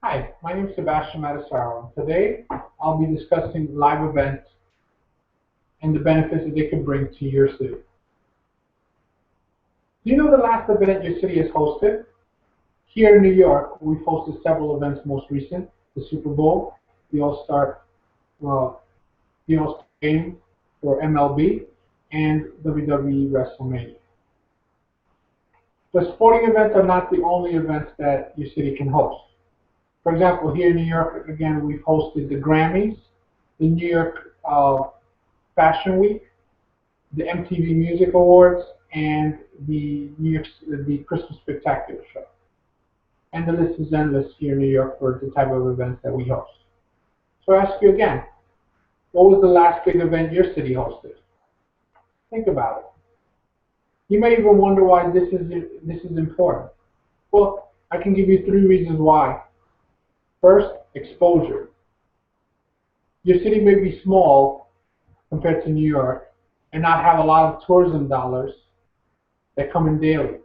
Hi, my name is Sebastian Matasaro. Today, I'll be discussing live events and the benefits that they can bring to your city. Do you know the last event your city has hosted? Here in New York, we've hosted several events. Most recent, the Super Bowl, the All-Star, uh, the All-Star Game for MLB, and WWE WrestleMania. But sporting events are not the only events that your city can host. For example, here in New York, again, we've hosted the Grammys, the New York Fashion Week, the MTV Music Awards, and the Christmas Spectacular Show. And the list is endless here in New York for the type of events that we host. So I ask you again, what was the last big event your city hosted? Think about it. You may even wonder why this is important. Well, I can give you three reasons why. First, exposure. Your city may be small compared to New York and not have a lot of tourism dollars that come in daily.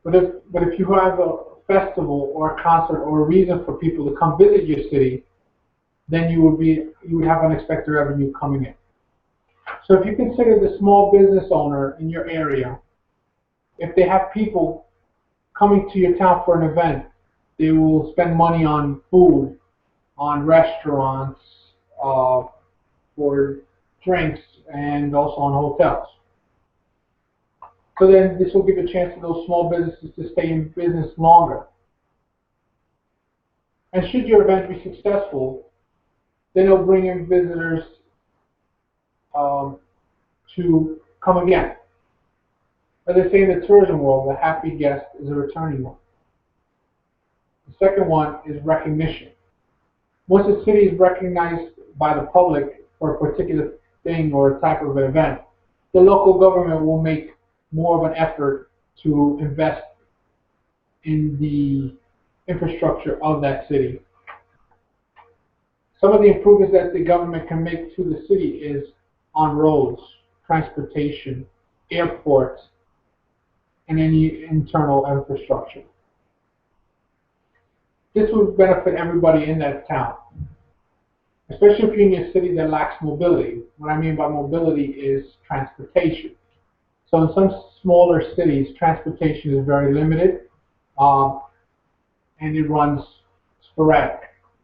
But if you have a festival or a concert or a reason for people to come visit your city, then you would have unexpected revenue coming in. So if you consider the small business owner in your area, if they have people coming to your town for an event, they will spend money on food, on restaurants, uh, for drinks, and also on hotels. So then this will give a chance to those small businesses to stay in business longer. And should your event be successful, then it'll bring in visitors um, to come again. As they say in the tourism world, a happy guest is a returning one. The second one is recognition. Once a city is recognized by the public for a particular thing or a type of an event, the local government will make more of an effort to invest in the infrastructure of that city. Some of the improvements that the government can make to the city is on roads, transportation, airports, and any internal infrastructure. This would benefit everybody in that town, especially if you're in a city that lacks mobility. What I mean by mobility is transportation. So in some smaller cities, transportation is very limited, um, and it runs sporadic,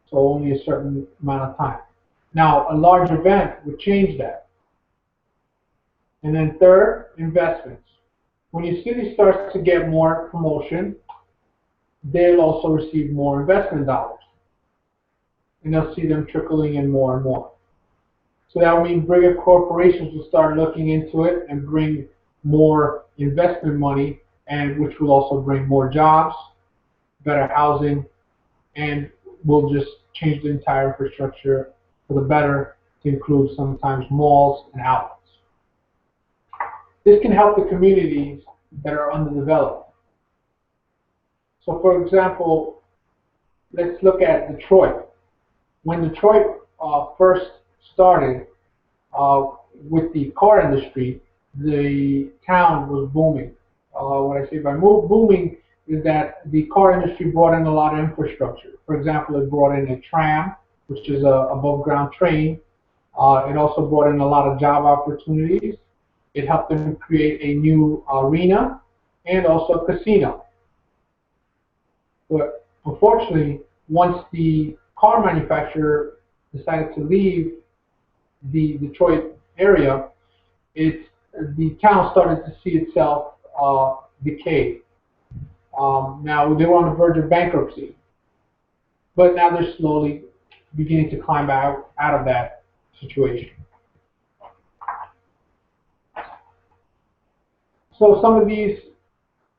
so only a certain amount of time. Now, a large event would change that. And then third, investments. When your city starts to get more promotion, they'll also receive more investment dollars, and they'll see them trickling in more and more. So that will mean bigger corporations will start looking into it and bring more investment money, and which will also bring more jobs, better housing, and will just change the entire infrastructure for the better to include sometimes malls and outlets. This can help the communities that are underdeveloped. So for example, let's look at Detroit. When Detroit first started uh, with the car industry, the town was booming. What I say by booming is that the car industry brought in a lot of infrastructure. For example, it brought in a tram, which is a above ground train. It also brought in a lot of job opportunities. It helped them create a new arena and also a casino. But unfortunately, once the car manufacturer decided to leave the Detroit area, it the town started to see itself decay. Now they were on the verge of bankruptcy, but now they're slowly beginning to climb out of that situation. So some of these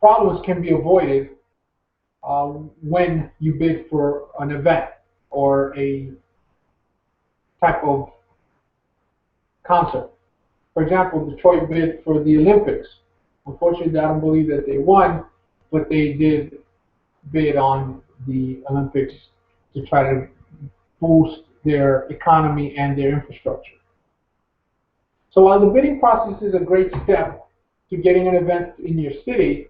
problems can be avoided when you bid for an event or a type of concert. For example, Detroit bid for the Olympics. Unfortunately, I don't believe that they won, but they did bid on the Olympics to try to boost their economy and their infrastructure. So while the bidding process is a great step to getting an event in your city,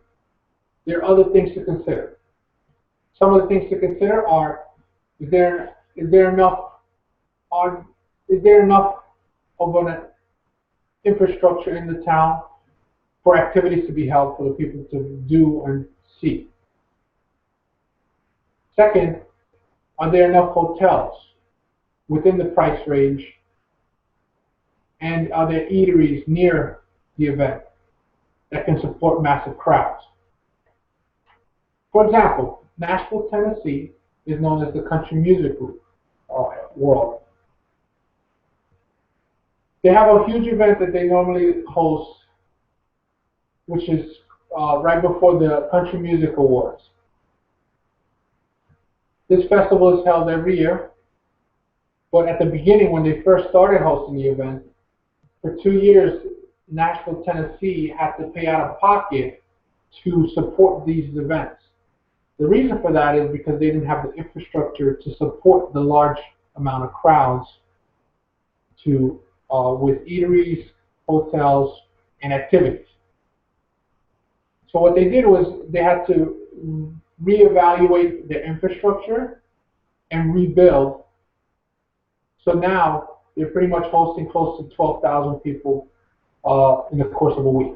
there are other things to consider. Some of the things to consider are: is there enough of an infrastructure in the town for activities to be held for the people to do and see? Second, are there enough hotels within the price range, and are there eateries near the event that can support massive crowds? For example, Nashville, Tennessee is known as the country music world. They have a huge event that they normally host, which is right before the Country Music Awards. This festival is held every year, but at the beginning, when they first started hosting the event, for 2 years, Nashville, Tennessee had to pay out of pocket to support these events. The reason for that is because they didn't have the infrastructure to support the large amount of crowds with eateries, hotels, and activities. So what they did was they had to reevaluate their infrastructure and rebuild. So now they're pretty much hosting close to 12,000 people in the course of a week.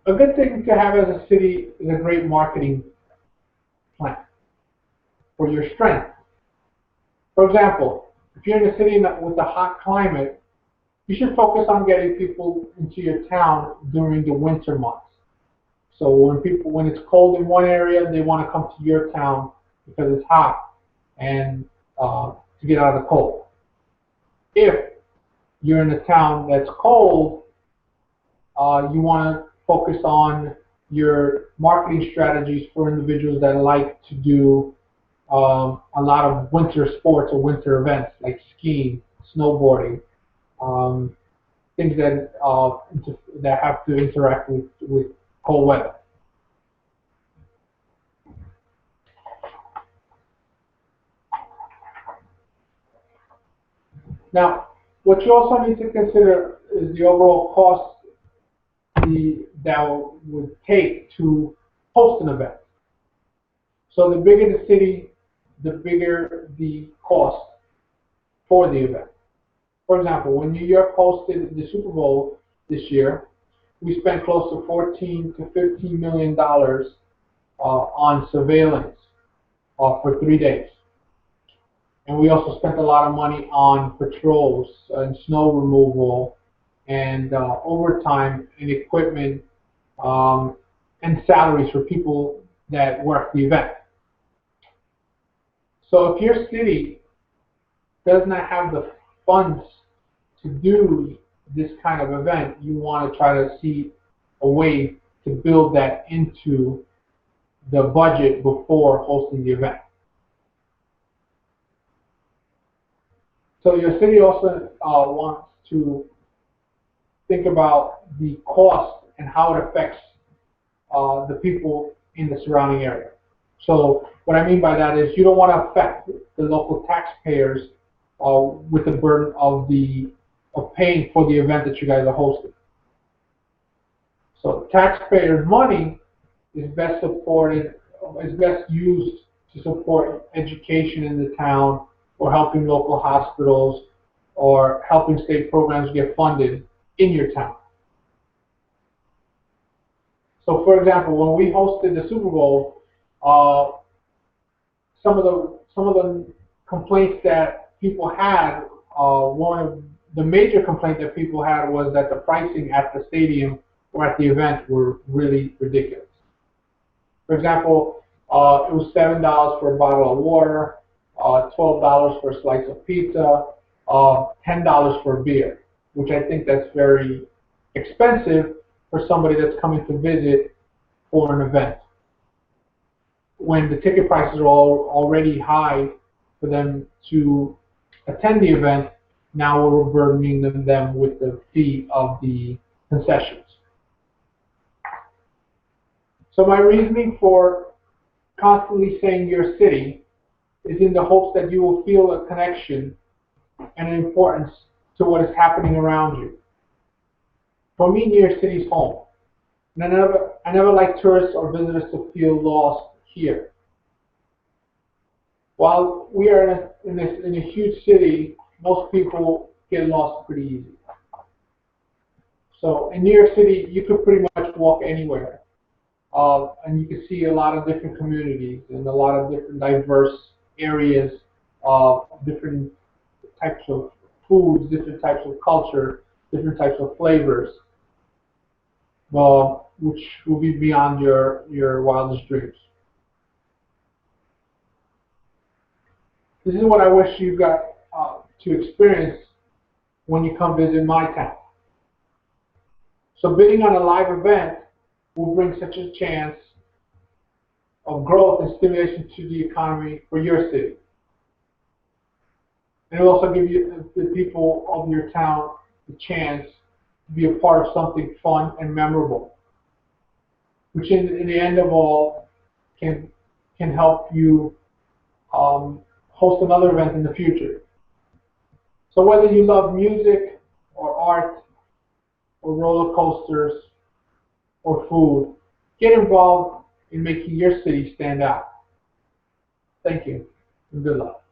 A good thing to have as a city is a great marketing plan for your strength. For example, if you're in a city with a hot climate, you should focus on getting people into your town during the winter months. So when it's cold in one area, they want to come to your town because it's hot and to get out of the cold. If you're in a town that's cold, you want to focus on your marketing strategies for individuals that like to do a lot of winter sports or winter events like skiing, snowboarding, things that have to interact with cold weather. Now, what you also need to consider is the overall cost that would take to host an event. So the bigger the city, the bigger the cost for the event. For example, when New York hosted the Super Bowl this year, we spent close to $14 to $15 million on surveillance for 3 days. And we also spent a lot of money on patrols and snow removal and overtime and equipment and salaries for people that work the event. So if your city does not have the funds to do this kind of event, you want to try to see a way to build that into the budget before hosting the event. So your city also wants to think about the cost and how it affects the people in the surrounding area. So what I mean by that is you don't want to affect the local taxpayers with the burden of paying for the event that you guys are hosting. So taxpayers' money is best used to support education in the town, or helping local hospitals, or helping state programs get funded in your town. So, for example, when we hosted the Super Bowl, some of the complaints that people had, one of the major complaints that people had was that the pricing at the stadium or at the event were really ridiculous. For example, it was $7 for a bottle of water, $12 for a slice of pizza, $10 for a beer, which I think that's very expensive for somebody that's coming to visit for an event. When the ticket prices are already high for them to attend the event, now we're burdening them with the fee of the concessions. So my reasoning for constantly saying your city is in the hopes that you will feel a connection and an importance to what is happening around you. For me, New York City is home. And I never like tourists or visitors to feel lost here. While we are in a huge city, most people get lost pretty easy. So in New York City, you could pretty much walk anywhere, and you can see a lot of different communities and a lot of different diverse areas of different types of foods, different types of culture, different types of flavors, which will be beyond your wildest dreams. This is what I wish you got to experience when you come visit my town. So bidding on a live event will bring such a chance of growth and stimulation to the economy for your city. And it will also give you the people of your town the chance to be a part of something fun and memorable, which in the end of all can help you host another event in the future. So whether you love music or art or roller coasters or food, get involved in making your city stand out. Thank you and good luck.